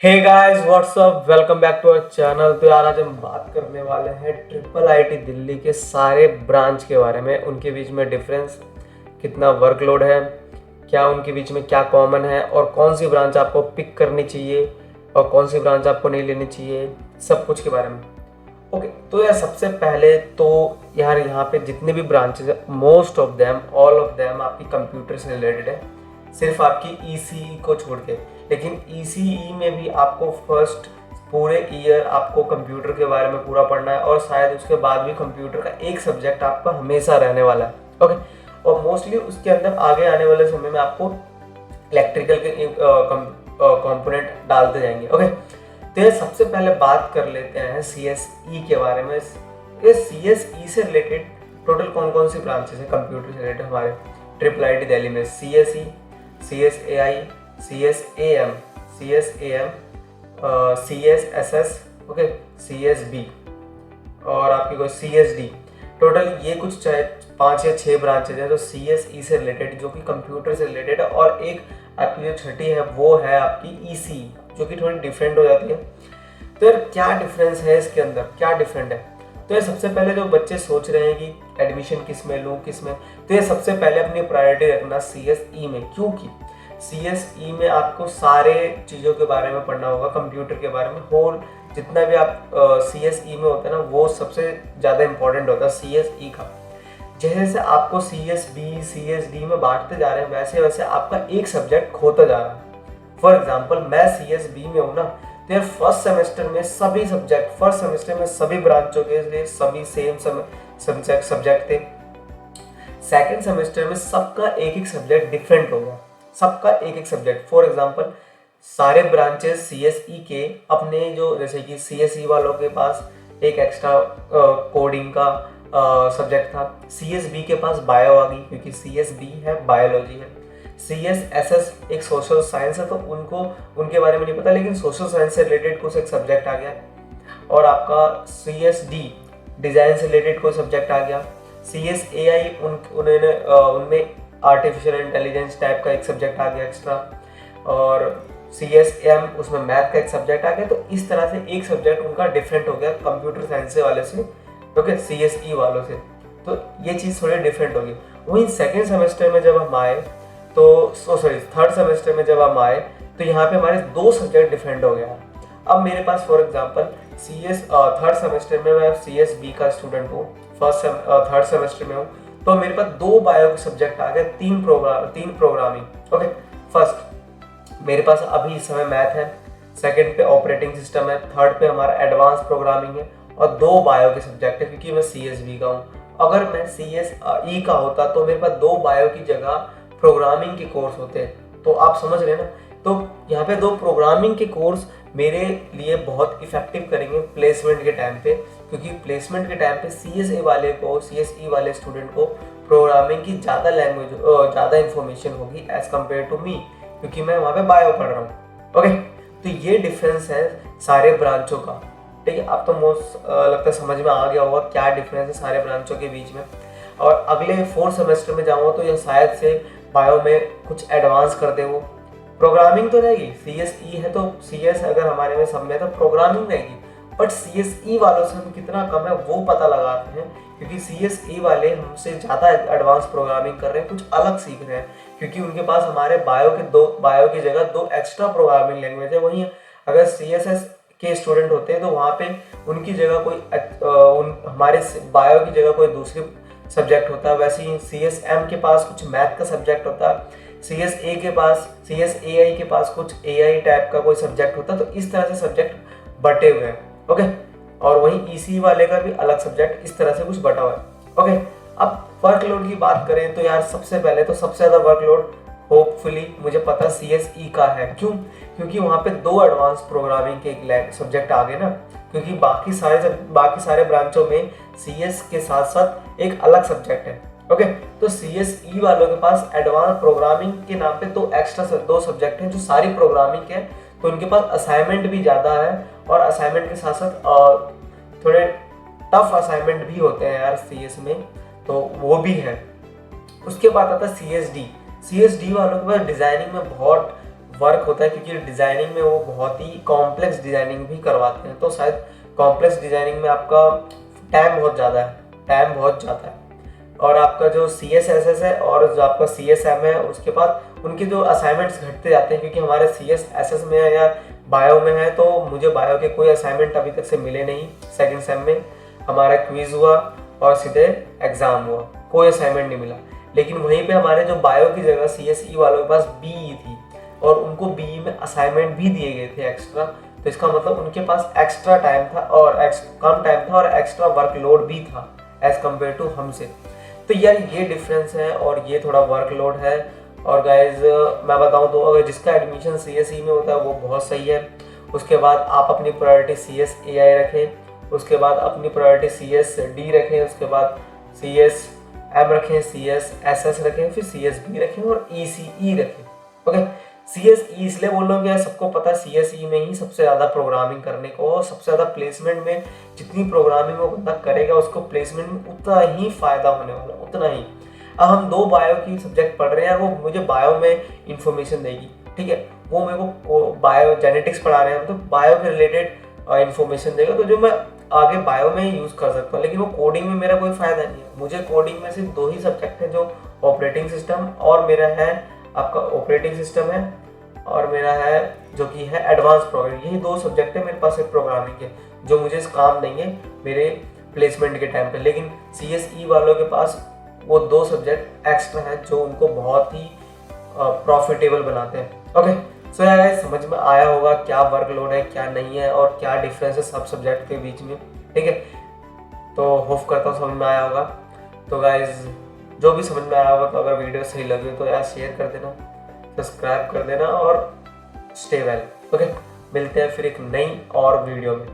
Hey guys what's up, welcome back to our channel. तो यार आज हम बात करने वाले हैं ट्रिपल आईटी दिल्ली के सारे ब्रांच के बारे में, उनके बीच में डिफरेंस, कितना वर्कलोड है, क्या उनके बीच में क्या कॉमन है और कौन सी ब्रांच आपको पिक करनी चाहिए और कौन सी ब्रांच आपको नहीं लेनी चाहिए, सब कुछ के बारे में। ओके तो यार सबसे पहले तो यार यहाँ पे जितने भी ब्रांचेज है, most of them, all of them आपकी कंप्यूटर से रिलेटेड है, सिर्फ आपकी ईसीई को छोड़ के। लेकिन ईसीई में भी आपको फर्स्ट पूरे ईयर आपको कंप्यूटर के बारे में पूरा पढ़ना है और शायद उसके बाद भी कंप्यूटर का एक सब्जेक्ट आपका हमेशा रहने वाला है। ओके, और मोस्टली उसके अंदर आगे आने वाले समय में आपको इलेक्ट्रिकल के कंपोनेंट डालते जाएंगे। ओके, तो ये सबसे पहले बात कर लेते हैं सीएसई के बारे में। ये सीएसई से रिलेटेड टोटल कौन कौन सी ब्रांचेस हैं कंप्यूटर से रिलेटेड हमारे ट्रिपल आईटी दिल्ली में? CSE, CSAI, CSAM, CSAM, CSSS, okay, CSB और आपकी कोई सीएसडी। टोटल ये कुछ चाहे 5 या 6 ब्रांचेज हैं जो सीएसई से रिलेटेड, जो कि कंप्यूटर से रिलेटेड है। और एक आपकी जो छठी है वो है आपकी ईसी, जो कि थोड़ी डिफरेंट हो जाती है। तो यार क्या डिफरेंस है इसके अंदर, क्या डिफरेंट है? तो ये सबसे पहले जो बच्चे सोच रहे हैं कि एडमिशन किस में लूँ किस में, तो ये सबसे पहले अपनी प्रायोरिटी रखना सीएसई में, क्योंकि सीएसई में आपको सारे चीज़ों के बारे में पढ़ना होगा, कंप्यूटर के बारे में। होल जितना भी आप सीएसई में होता है ना, वो सबसे ज़्यादा इंपॉर्टेंट होता है सीएसई का। जैसे जैसे आपको सीएसबी, सीएसडी में बांटते जा रहे हैं, वैसे वैसे आपका एक सब्जेक्ट खोता जा रहा है। फॉर एग्जाम्पल मैं सीएसबी में हूँ ना, तो यार फर्स्ट सेमेस्टर में सभी सब्जेक्ट, फर्स्ट सेमेस्टर में सभी ब्रांचों के लिए सभी सेम सब्जेक्ट थे। सेकेंड सेमेस्टर में सबका एक एक सब्जेक्ट डिफरेंट हो गया, सबका एक एक सब्जेक्ट। फॉर एग्जाम्पल सारे ब्रांचेस सीएसई के अपने, जो जैसे कि सीएसई वालों के पास एक एक्स्ट्रा कोडिंग का सब्जेक्ट था, सीएसबी के पास बायो आ गई क्योंकि सीएसबी है, बायोलॉजी है। सीएसएसएस एक सोशल साइंस है, तो उनको उनके बारे में नहीं पता, लेकिन सोशल साइंस से रिलेटेड कुछ एक सब्जेक्ट आ गया। और आपका सीएसडी डिज़ाइन से रिलेटेड कोई सब्जेक्ट आ गया। सीएसएआई उन्होंने उनमें आर्टिफिशियल इंटेलिजेंस टाइप का एक सब्जेक्ट आ गया एक्स्ट्रा। और सीएसएम उसमें मैथ का एक सब्जेक्ट आ गया। तो इस तरह से एक सब्जेक्ट उनका डिफरेंट हो गया कंप्यूटर साइंस वाले से, ओके, सीएसई वालों से। तो ये चीज़ थोड़ी डिफरेंट होगी। वहीं सेकेंड सेमेस्टर में जब हम आए तो सॉरी थर्ड सेमेस्टर में जब हम आए तो यहाँ पे हमारे 2 सब्जेक्ट डिफरेंट हो गया। अब मेरे पास फॉर एग्जांपल थर्ड सेमेस्टर में मैं सीएसबी का स्टूडेंट हूँ, थर्ड सेमेस्टर में हूँ, तो मेरे पास 2 बायो के सब्जेक्ट आ गए, 3 प्रोग्रामिंग। ओके, फर्स्ट मेरे पास अभी इस समय मैथ है, सेकंड पे ऑपरेटिंग सिस्टम है, थर्ड पे हमारा एडवांस प्रोग्रामिंग है और 2 बायो के सब्जेक्ट है क्योंकि मैं सीएसबी का हूँ। अगर मैं सीएसई का होता तो मेरे पास 2 बायो की जगह प्रोग्रामिंग के कोर्स होते हैं। तो आप समझ रहे हैं ना, तो यहाँ पे 2 प्रोग्रामिंग के कोर्स मेरे लिए बहुत इफेक्टिव करेंगे प्लेसमेंट के टाइम पे, क्योंकि प्लेसमेंट के टाइम पे सीएसई वाले स्टूडेंट को प्रोग्रामिंग की ज़्यादा लैंग्वेज, ज़्यादा इन्फॉर्मेशन होगी एज कम्पेयर टू मी, क्योंकि मैं वहाँ पे बायो पढ़ रहा हूँ। ओके, तो ये डिफरेंस है सारे ब्रांचों का। ठीक है, अब तो मोस्ट लगता है समझ में आ गया होगा क्या डिफरेंस है सारे ब्रांचों के बीच में। और अगले 4th सेमेस्टर में जाऊँगा तो ये शायद से बायो में कुछ एडवांस कर दे। वो प्रोग्रामिंग तो रहेगी, सीएसई है तो सीएस अगर हमारे में सब में तो प्रोग्रामिंग रहेगी, बट सीएसई वालों से हम कितना कम है वो पता लगाते हैं, क्योंकि सीएसई वाले हमसे ज़्यादा एडवांस प्रोग्रामिंग कर रहे हैं, कुछ अलग सीख रहे हैं, क्योंकि उनके पास हमारे बायो की जगह 2 एक्स्ट्रा प्रोग्रामिंग लैंग्वेज है। वहीं अगर सीएसएस के स्टूडेंट होते हैं तो वहाँ पे उनकी जगह कोई हमारे बायो की जगह कोई दूसरी सब्जेक्ट होता है। वैसे ही सीएसएम के पास कुछ मैथ का सब्जेक्ट होता है, सीएसएआई के पास कुछ एआई टाइप का कोई सब्जेक्ट होता है। तो इस तरह से सब्जेक्ट बटे हुए हैं। ओके, और वहीं ईसी वाले का भी अलग सब्जेक्ट इस तरह से कुछ बटा हुआ है। ओके, अब वर्कलोड की बात करें तो यार सबसे पहले तो सबसे ज़्यादा वर्कलोड होपफुली मुझे पता सीएसई का है। क्यों? क्योंकि वहाँ पे 2 एडवांस प्रोग्रामिंग के सब्जेक्ट आ गए ना, क्योंकि बाकी सारे ब्रांचों में सीएस के साथ साथ एक अलग सब्जेक्ट है। ओके, तो सीएसई वालों के पास एडवांस प्रोग्रामिंग के नाम पे 2 सब्जेक्ट हैं जो सारी प्रोग्रामिंग के हैं, तो उनके पास असाइनमेंट भी ज़्यादा है और असाइनमेंट के साथ साथ थोड़े टफ असाइनमेंट भी होते हैं यार सीएस में, तो वो भी है। उसके बाद आता है सीएसडी वालों के पास डिजाइनिंग में बहुत वर्क होता है, क्योंकि डिज़ाइनिंग में वो बहुत ही कॉम्प्लेक्स डिज़ाइनिंग भी करवाते हैं, तो शायद कॉम्प्लेक्स डिज़ाइनिंग में आपका टाइम बहुत ज़्यादा है। और आपका जो CSSS है और जो आपका CSM है, उसके बाद उनके जो असाइनमेंट्स घटते जाते हैं, क्योंकि हमारे CSSS में है या बायो में है, तो मुझे बायो के कोई असाइनमेंट अभी तक से मिले नहीं। सेकंड सेम में हमारा क्विज हुआ और सीधे एग्ज़ाम हुआ, कोई असाइनमेंट नहीं मिला। लेकिन वहीं पे हमारे जो बायो की जगह CSE वालों के पास BE थी और उनको BE में असाइनमेंट भी दिए गए थे एक्स्ट्रा, तो इसका मतलब उनके पास एक्स्ट्रा टाइम था और कम टाइम था और एक्स्ट्रा वर्कलोड भी था एज कम्पेयर टू हमसे। तो यार ये डिफरेंस है और ये थोड़ा वर्कलोड है। और गाइज मैं बताऊं तो अगर जिसका एडमिशन CSE में होता है वो बहुत सही है। उसके बाद आप अपनी प्रायोरिटी CSAI रखें, उसके बाद अपनी प्रायोरिटी CSD रखें, उसके बाद CSM रखें, CSSS रखें, फिर CSB रखें और ECE रखें। ओके, CSE इसलिए बोल रहा हूँ कि सबको पता है CSE में ही सबसे ज़्यादा प्रोग्रामिंग करने को और सबसे ज़्यादा प्लेसमेंट में जितनी प्रोग्रामिंग वो बंदा करेगा उसको प्लेसमेंट में उतना ही फ़ायदा होने वाला, उतना ही। अब हम 2 बायो की सब्जेक्ट पढ़ रहे हैं, वो मुझे बायो में इंफॉर्मेशन देगी, ठीक है, वो मेरे को बायो जेनेटिक्स पढ़ा रहे हैं तो बायो के रिलेटेड इंफॉर्मेशन देगा, तो जो मैं आगे बायो में ही यूज़ कर सकता हूँ। लेकिन वो कोडिंग में मेरा कोई फ़ायदा नहीं है। मुझे कोडिंग में सिर्फ 2 ही सब्जेक्ट है, जो ऑपरेटिंग सिस्टम और मेरा है आपका ऑपरेटिंग सिस्टम है और मेरा है जो कि है एडवांस प्रोग्रामिंग। यही 2 सब्जेक्ट है मेरे पास एक प्रोग्रामिंग के, जो मुझे काम देंगे मेरे प्लेसमेंट के टाइम पे। लेकिन CSE वालों के पास वो 2 सब्जेक्ट एक्स्ट्रा हैं जो उनको बहुत ही प्रॉफिटेबल बनाते हैं। ओके, सो यार समझ में आया होगा क्या वर्कलोड है, क्या नहीं है और क्या डिफरेंस है सब सब्जेक्ट के बीच में, ठीक है। तो होप करता हूँ समझ में आया होगा। तो गाइज जो भी समझ में आया होगा, तो अगर वीडियो सही लगे तो यार शेयर कर देना, सब्सक्राइब कर देना और स्टे वेल। ओके, मिलते हैं फिर एक नई और वीडियो में।